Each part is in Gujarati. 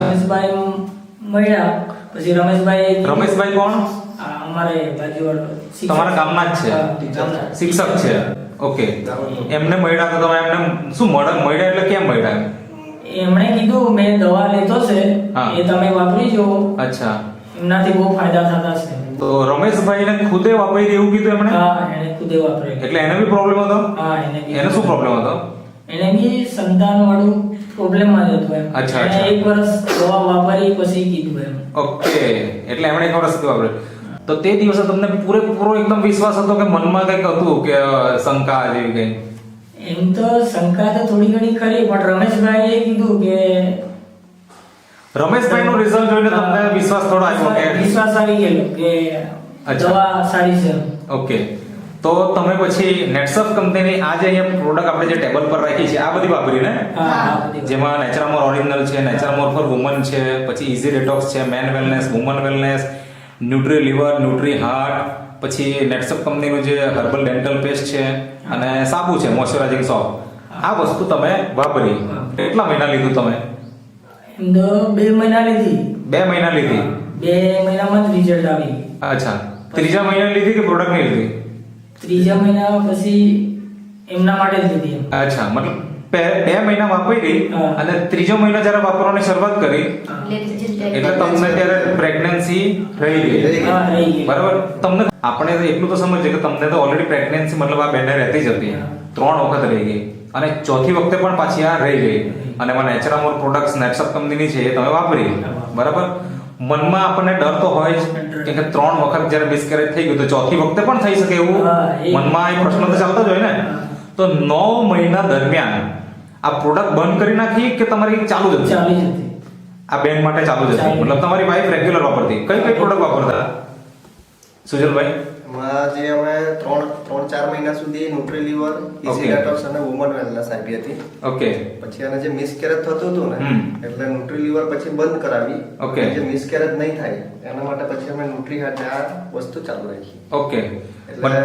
રમેશભાઈ મળ્યા, પછી રમેશભાઈ કોણ? અમારે બાજુવાળો તમારા ગામના જ છે? ગામના શિક્ષક છે. ઓકે, એમને મળ્યા તો તમે એમને શું મળ્યા એટલે કેમ મળ્યા? એમણે કીધું મેં દવા લેતો છે, હા. એ તમે વાપરી જો, અચ્છા, એમનાથી બહુ ફાયદા થતા છે. તો રમેશભાઈને ખુદે વાપરી એવું કીધું એમણે? હા, એને ખુદે વાપરેલું. એટલે એને બી પ્રોબ્લેમ હતો? હા, એને બી. એને શું પ્રોબ્લેમ હતો? એને બી સંતાન વાળું પ્રોબ્લેમ માં હતો એમ. અચ્છા, એને અચ્છા. 1 વર્ષ દવા વાપરી પછી કીધું એમ. ઓકે, એટલે એમણે 1 વર્ષ વાપર્યું. તો તે દિવસે તમને પૂરેપૂરો એકદમ વિશ્વાસ હતો કે મનમાં કંઈક હતું કે શંકા જેવી કંઈ? એમ તો શંકા તો થોડી ઘણી ખરી, પણ રમેશભાઈએ કીધું કે રમેશભાઈનું રિઝલ્ટ જોઈને તમને વિશ્વાસ થોડો આવ્યો કે? વિશ્વાસ આવી ગયેલો કે અચ્છા. દવા સારી છે. ઓકે, તો તમે પછી નેટસફ કંપનીની આ જે અહીંયા પ્રોડક્ટ આપણે જે ટેબલ પર રાખી છે આ બધી વાપરીને? હા, હા, બધી. જેમાં નેચરામોર ઓરિજિનલ છે, નેચરામોર ફોર વુમન છે, પછી ઇઝી ડિટોક્સ છે, men wellness, woman wellness, nutri liver, nutri heart, પછી નેટસફ કંપનીનું જે હર્બલ ડેન્ટલ પેસ્ટ છે અને સાબુ છે મોઇશ્ચરાઇઝિંગ સોપ. આ વસ્તુ તમે વાપરી. કેટલા મહિના લીધું તમે? એમ તો 2 મહિના લીધી. 2 મહિના લીધી? 2 મહિનામાં જ રિઝલ્ટ આવી. અચ્છા, ત્રીજા મહિના લીધી કે પ્રોડક્ટ નહીં લીધી? ત્રીજા મહિના પછી એમના માટે જ લીધી એમ. અચ્છા, મતલબ 2 મહિના વાપરી હા. અને ત્રીજો મહિનો જ્યારે વાપરવાની શરૂઆત કરી એટલે તમને ત્યારે પ્રેગ્નન્સી રહી ગઈ. હા, રહી ગઈ. બરાબર. તમને આપણે તો એટલું તો સમજીએ કે તમને તો ઓલરેડી પ્રેગ્નન્સી મતલબ આ બેને રહેતી જ હતી. 3 વખત રહી ગઈ અને ચોથી વખતે પણ પાછી આ રહી ગઈ અને એમાં નેચરામોર પ્રોડક્ટ્સ નેટસફ કંપનીની છે એ તમે વાપરી. બરાબર. મનમાં આપણને ડર તો હોય જ કે 3 વખત જ્યારે મિસકેરેજ થઈ ગયું તો ચોથી વખતે પણ થઈ શકે એવું મનમાં એક પ્રશ્ન તો ચાલતો જ હોય ને. તો 9 મહિના દરમિયાન આ પ્રોડક્ટ બંધ કરી નાખી કે તમારી ચાલુ જ હતી? ચાલી જતી. આ બેન માટે ચાલુ જ હતી. મતલબ તમારી વાઈફ રેગ્યુલર વાપરતી. કઈ કઈ પ્રોડક્ટ વાપરતા સુજલભાઈ? એમાં જે અમે 3-4 મહિના સુધી nutri liver, easy Okay. Detox અને વુમન વેલનેસ આપી હતી. ઓકે, પછી એને જે મિસકેરેજ થતું હતું ને એટલે ન્યુટ્રી લીવર પછી બંધ કરાવી. Okay. જે મિસકેરેજ નહીં થાય એના માટે પછી અમે ન્યુટ્રી હાર્ટ આ વસ્તુ ચાલુ રાખી. ઓકે. એટલે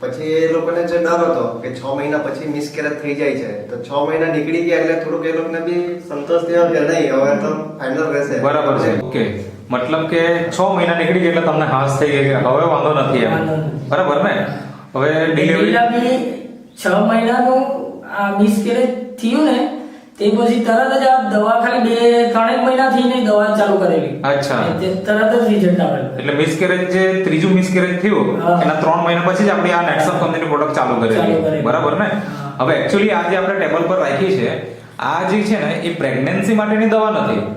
પછી એ લોકોને જે ડર હતો કે 6 મહિના પછી મિસકેરેજ થઈ જાય છે તો 6 મહિના નીકળી ગયા એટલે થોડુંક એ લોકોને બી સંતોષ થયો કે નહીં હવે તો ફાઇનલ રહેશે. બરાબર છે. ઓકે, મતલબ કે 6 મહિના નીકળી ગયા એટલે તમને હાશ થઈ ગઈ કે હવે વાંધો નથી એમ. વાંધો નથી. બરાબર ને? હવે ડિલિવરી પેલા બી 6 મહિનાનું આ મિસકેરેજ થયું ને તે પછી તરત જ આ દવા ખાલી 2-3 મહિના થી ને દવા ચાલુ કરેલી. અચ્છા. તે તરત જ રિઝલ્ટ આવેલું. એટલે મિસકેરેજ જે ત્રીજું મિસકેરેજ થયું હા. એના 3 મહિના પછી જ આપણે આ નેટસફ કંપનીની પ્રોડક્ટ ચાલુ ચાલુ કરેલી. કરેલી. બરાબર ને? હા. હવે એક્ચ્યુઅલી આ જે આપણે ટેબલ પર રાખી છે આ જે છે ને એ પ્રેગ્નન્સી માટેની દવા નથી.